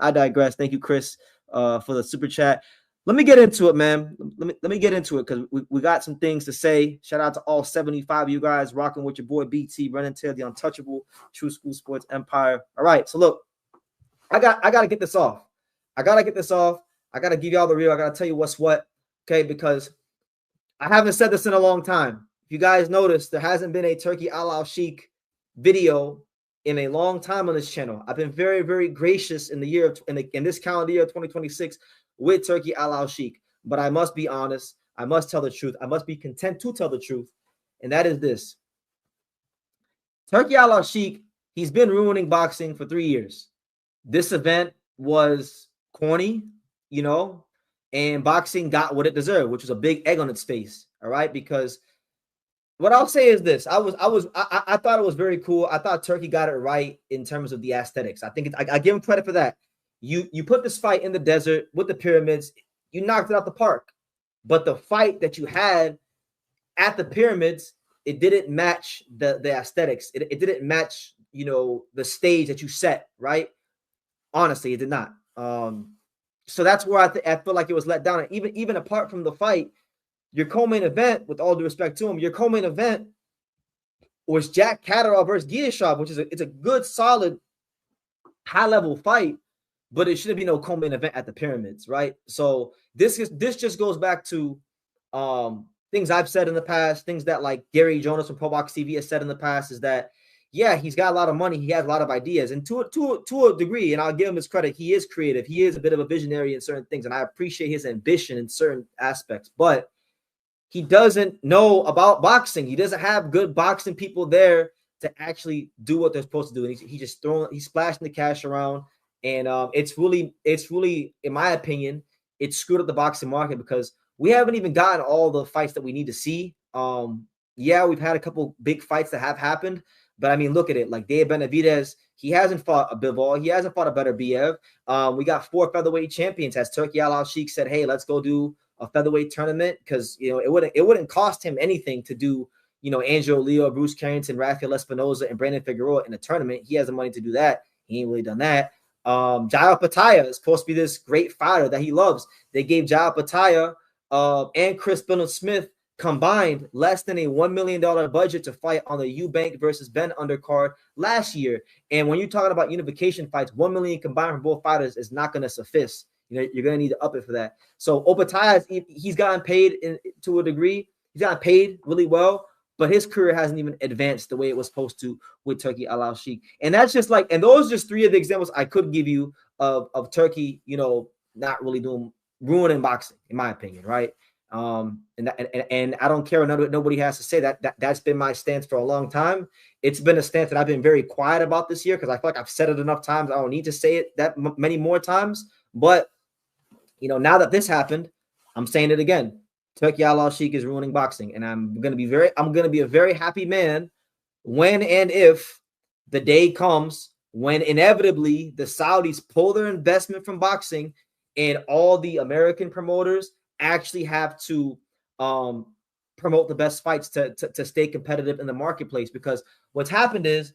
I digress. Thank you, Chris, for the super chat. Let me get into it, man. Let me get into it because we got some things to say. Shout out to all 75 of you guys rocking with your boy BT, running to the untouchable True School Sports Empire. All right, so look, I gotta get this off. I gotta give y'all the real. I gotta tell you what's what, okay? Because I haven't said this in a long time. If you guys noticed, there hasn't been a Turki Alalshikh video in a long time on this channel. I've been very, very gracious in the year in this calendar year of 2026 with Turki Alalshikh. But I must be honest. I must tell the truth. I must be content to tell the truth. And that is this. Turki Alalshikh, he's been ruining boxing for 3 years. This event was corny, you know, and boxing got what it deserved, which was a big egg on its face. All right, because what I'll say is this: I thought it was very cool. I thought Turki got it right in terms of the aesthetics. I think I give him credit for that. You put this fight in the desert with the pyramids, you knocked it out the park. But the fight that you had at the pyramids, it didn't match the aesthetics. It didn't match, you know, the stage that you set, right? Honestly, it did not. So that's where I feel like it was let down. And even apart from the fight, your co-main event, with all due respect to him, your co-main event was Jack Catterall versus Giashov, which is it's a good, solid, high-level fight, but it shouldn't be no co-main event at the pyramids, right? So this just goes back to things I've said in the past, things that like Gary Jonas from Pro Box TV has said in the past, is that yeah, he's got a lot of money, he has a lot of ideas, and to a degree, and I'll give him his credit, he is creative, he is a bit of a visionary in certain things, and I appreciate his ambition in certain aspects, but he doesn't know about boxing. He doesn't have good boxing people there to actually do what they're supposed to do. And he's splashing the cash around, and it's really, in my opinion, it's screwed up the boxing market because we haven't even gotten all the fights that we need to see. Yeah, we've had a couple big fights that have happened, but I mean, look at it. Like Dave Benavidez, he hasn't fought a Bivol. He hasn't fought a better Biev. We got 4 featherweight champions. As Turki Alalshikh said, hey, let's go do a featherweight tournament, because you know it wouldn't cost him anything to do, you know, Angelo Leo, Bruce Carrington, Rafael Espinoza, and Brandon Figueroa in a tournament. He has the money to do that. He ain't really done that. Jaya Pataya is supposed to be this great fighter that he loves. They gave Jaya Pataya and Chris Billings-Smith combined less than a $1 million budget to fight on the Eubank versus Ben undercard last year. And when you're talking about unification fights, $1 million combined for both fighters is not going to suffice. You know, you're going to need to up it for that. So Opataya, he's gotten paid to a degree. He's gotten paid really well, but his career hasn't even advanced the way it was supposed to with Turki Alalshikh. And that's just like, and those are just 3 of the examples I could give you of Turki, you know, not really ruining boxing, in my opinion, right? And I don't care what nobody has to say. That's been my stance for a long time. It's been a stance that I've been very quiet about this year because I feel like I've said it enough times. I don't need to say it that many more times. But you know, now that this happened, I'm saying it again. Turki Alalshikh is ruining boxing, and I'm gonna be a very happy man when and if the day comes when inevitably the Saudis pull their investment from boxing and all the American promoters actually have to promote the best fights to stay competitive in the marketplace. Because what's happened is,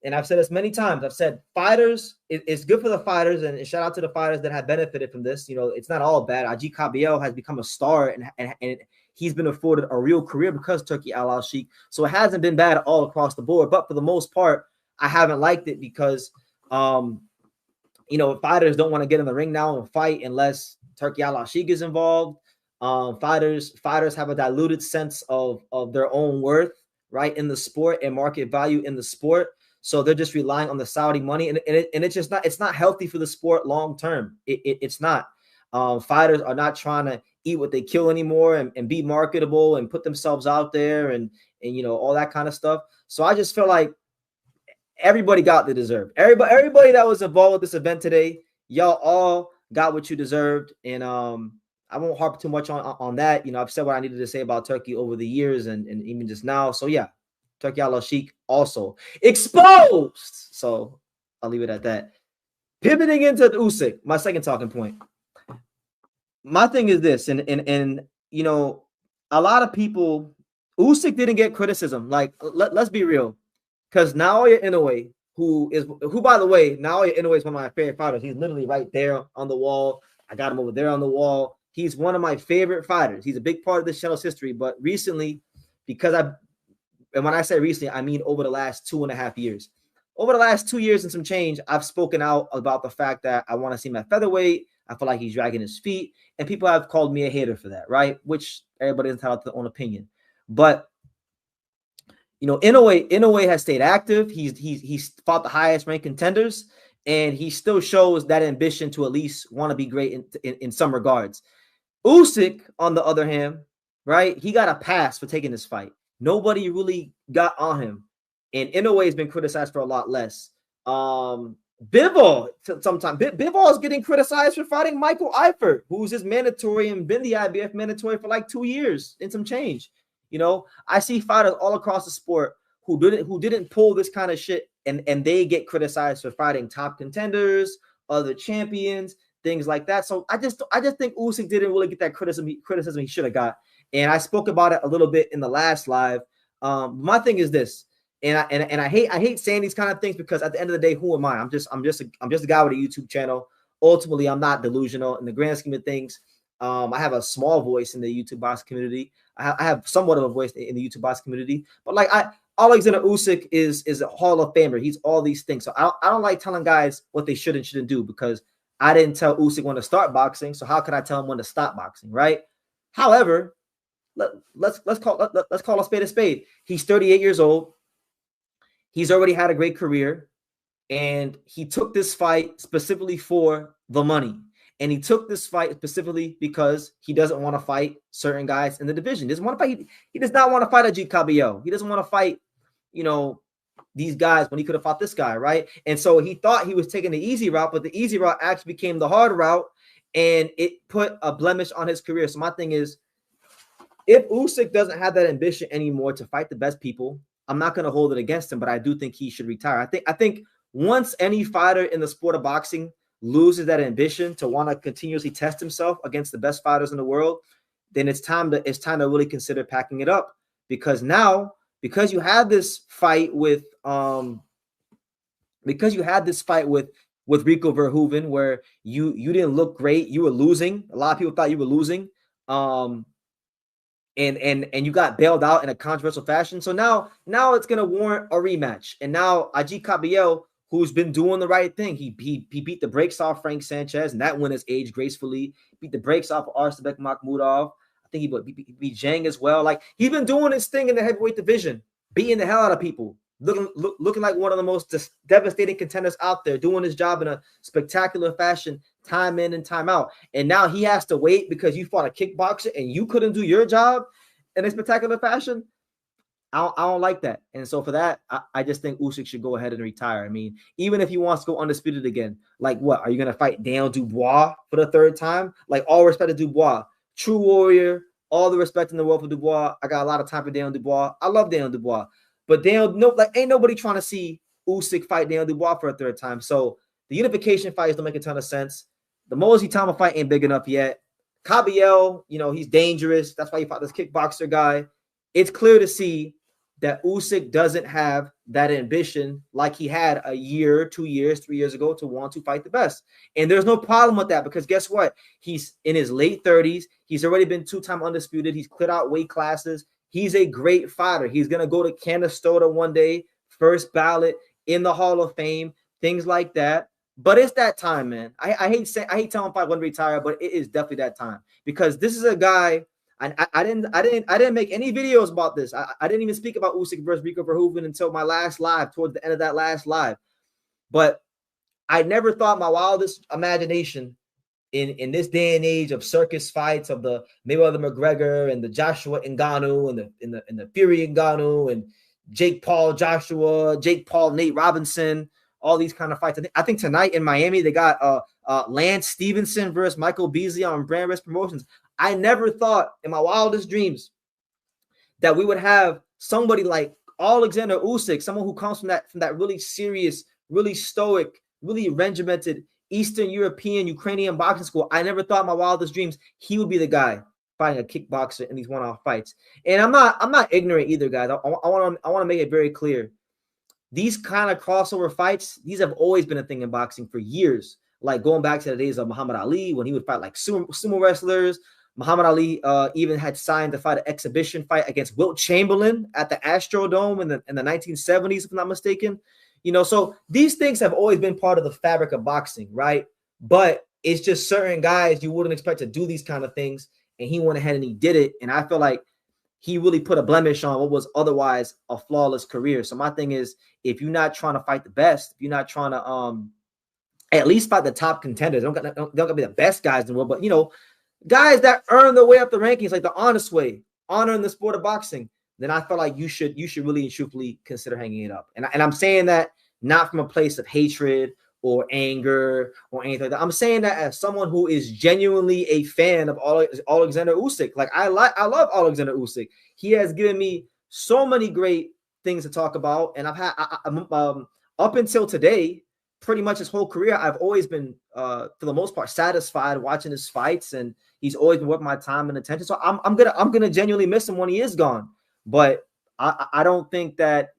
and I've said this many times, I've said fighters, it's good for the fighters, and shout out to the fighters that have benefited from this. You know, it's not all bad. Agit Kabayel has become a star, and he's been afforded a real career because Turki Alalshikh. So it hasn't been bad all across the board. But for the most part, I haven't liked it because, you know, fighters don't want to get in the ring now and fight unless Turki Alalshikh is involved. Fighters have a diluted sense of their own worth, right, in the sport and market value in the sport. So they're just relying on the Saudi money, and it's just not, it's not healthy for the sport long term. It's not. Fighters are not trying to eat what they kill anymore and be marketable and put themselves out there and you know, all that kind of stuff. So I just feel like everybody got what they deserved. Everybody that was involved with this event today, y'all all got what you deserved. And I won't harp too much on that. You know, I've said what I needed to say about Turki over the years and even just now. So yeah, Turki Alalshikh also exposed. So I'll leave it at that. Pivoting into the Usyk, my second talking point. My thing is this, and you know, a lot of people, Usyk didn't get criticism. Like, let's be real, because now you're in a way, who by the way, now Inoue is one of my favorite fighters. He's literally right there on the wall. I got him over there on the wall. He's one of my favorite fighters. He's a big part of this channel's history. But recently, because and when I say recently, I mean over the last 2.5 years. Over the last 2 years and some change, I've spoken out about the fact that I want to see him at featherweight. I feel like he's dragging his feet, and people have called me a hater for that, right? Which everybody's entitled to their own opinion. But you know, Inoue has stayed active. He's fought the highest ranked contenders, and he still shows that ambition to at least want to be great in some regards. Usyk, on the other hand, right, he got a pass for taking this fight. Nobody really got on him, and Inoue has been criticized for a lot less. Bivol, sometimes Bivol is getting criticized for fighting Michael Eifert, who's his mandatory and been the IBF mandatory for like 2 years and some change. You know, I see fighters all across the sport who didn't pull this kind of shit, and they get criticized for fighting top contenders, other champions, things like that. So I just think Usyk didn't really get that criticism he should have got. And I spoke about it a little bit in the last live. My thing is this, and I hate saying these kind of things because at the end of the day, who am I? I'm just a guy with a YouTube channel. Ultimately, I'm not delusional in the grand scheme of things. I have a small voice in the YouTube box community. I have somewhat of a voice in the YouTube box community, but like Oleksandr Usyk is a Hall of Famer. He's all these things. So I don't like telling guys what they should and shouldn't do because I didn't tell Usyk when to start boxing. So how can I tell him when to stop boxing, right? However, let's call a spade a spade. He's 38 years old. He's already had a great career, and he took this fight specifically for the money. And he took this fight specifically because he doesn't want to fight certain guys in the division. He doesn't want to fight. He does not want to fight Agit Kabayel. He doesn't want to fight, you know, these guys when he could have fought this guy, right? And so he thought he was taking the easy route, but the easy route actually became the hard route, and it put a blemish on his career. So my thing is, if Usyk doesn't have that ambition anymore to fight the best people, I'm not going to hold it against him, but I do think he should retire. I think once any fighter in the sport of boxing loses that ambition to want to continuously test himself against the best fighters in the world, then it's time to really consider packing it up. Because you had this fight with Rico Verhoeven where you didn't look great, you were losing. A lot of people thought you were losing. And you got bailed out in a controversial fashion. So now it's gonna warrant a rematch. And now Agit Kabayel, who's been doing the right thing. He beat the brakes off Frank Sanchez, and that win has aged gracefully. Beat the brakes off Arslanbek Makhmudov. I think he beat Zhang as well. Like, he's been doing his thing in the heavyweight division, beating the hell out of people, looking like one of the most devastating contenders out there, doing his job in a spectacular fashion, time in and time out. And now he has to wait because you fought a kickboxer and you couldn't do your job in a spectacular fashion. I don't like that. And so for that, I just think Usyk should go ahead and retire. I mean, even if he wants to go undisputed again, like what? Are you going to fight Daniel Dubois for the third time? Like, all respect to Dubois. True warrior. All the respect in the world for Dubois. I got a lot of time for Daniel Dubois. I love Daniel Dubois. But ain't nobody trying to see Usyk fight Daniel Dubois for a third time. So the unification fights don't make a ton of sense. The Mosley Tama fight ain't big enough yet. Kabayel, he's dangerous. That's why he fought this kickboxer guy. It's clear to see that Usyk doesn't have that ambition like he had a year, 2 years, 3 years ago to want to fight the best. And there's no problem with that because guess what? He's in his late 30s. He's already been 2-time undisputed. He's cleared out weight classes. He's a great fighter. He's going to go to Canastota one day, first ballot in the Hall of Fame, things like that. But it's that time, man. I hate telling him I want to retire, but it is definitely that time because this is a guy. I didn't make any videos about this. I didn't even speak about Usyk versus Rico Verhoeven until my last live, towards the end of that last live. But I never thought my wildest imagination in this day and age of circus fights of the Mayweather McGregor and the Joshua Ngannou and the Fury Ngannou and Jake Paul Joshua, Jake Paul Nate Robinson, all these kind of fights. I think tonight in Miami they got Lance Stevenson versus Michael Beasley on Brand Risk Promotions. I never thought in my wildest dreams that we would have somebody like Oleksandr Usyk, someone who comes from that really serious, really stoic, really regimented Eastern European, Ukrainian boxing school. I never thought in my wildest dreams he would be the guy fighting a kickboxer in these one-off fights. And I'm not ignorant either, guys. I want to make it very clear. these kind of crossover fights, these have always been a thing in boxing for years. Like going back to the days of Muhammad Ali when he would fight like sumo wrestlers. Muhammad Ali even had signed to fight an exhibition fight against Wilt Chamberlain at the Astrodome in the 1970s, if I'm not mistaken. You know, so these things have always been part of the fabric of boxing, right? But it's just certain guys you wouldn't expect to do these kind of things, and he went ahead and he did it. And I feel like he really put a blemish on what was otherwise a flawless career. So my thing is, if you're not trying to fight the best, if you're not trying to at least fight the top contenders, don't gotta be the best guys in the world, but you know, guys that earn their way up the rankings like the honest way, honor in the sport of boxing, then I feel like you should really and truthfully consider hanging it up. And I'm saying that not from a place of hatred or anger or anything like that. I'm saying that as someone who is genuinely a fan of Oleksandr Usyk. Like I love Oleksandr Usyk. He has given me so many great things to talk about, and I've had up until today, pretty much his whole career, I've always been for the most part satisfied watching his fights, and he's always been worth my time and attention. So I'm gonna genuinely miss him when he is gone. But I don't think that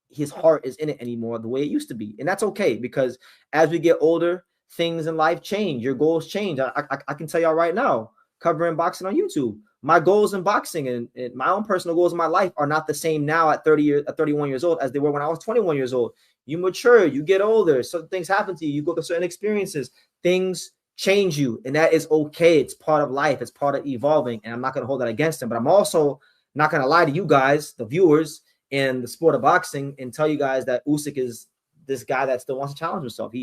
his heart is in it anymore the way it used to be. And that's okay, because as we get older, things in life change. Your goals change. I can tell y'all right now, covering boxing on YouTube, my goals in boxing and my own personal goals in my life are not the same now at 31 years old as they were when I was 21 years old. You mature, you get older, certain things happen to you, you go through certain experiences, things change you, and that is okay. It's part of life. It's part of evolving, and I'm not going to hold that against him. But I'm also not going to lie to you guys, the viewers in the sport of boxing, and tell you guys that Usyk is this guy that still wants to challenge himself.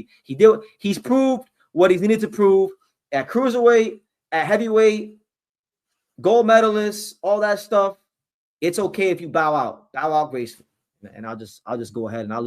He's proved what he's needed to prove at cruiserweight, at heavyweight, gold medalist, all that stuff. It's okay if you bow out gracefully. And I'll just go ahead and I'll leave it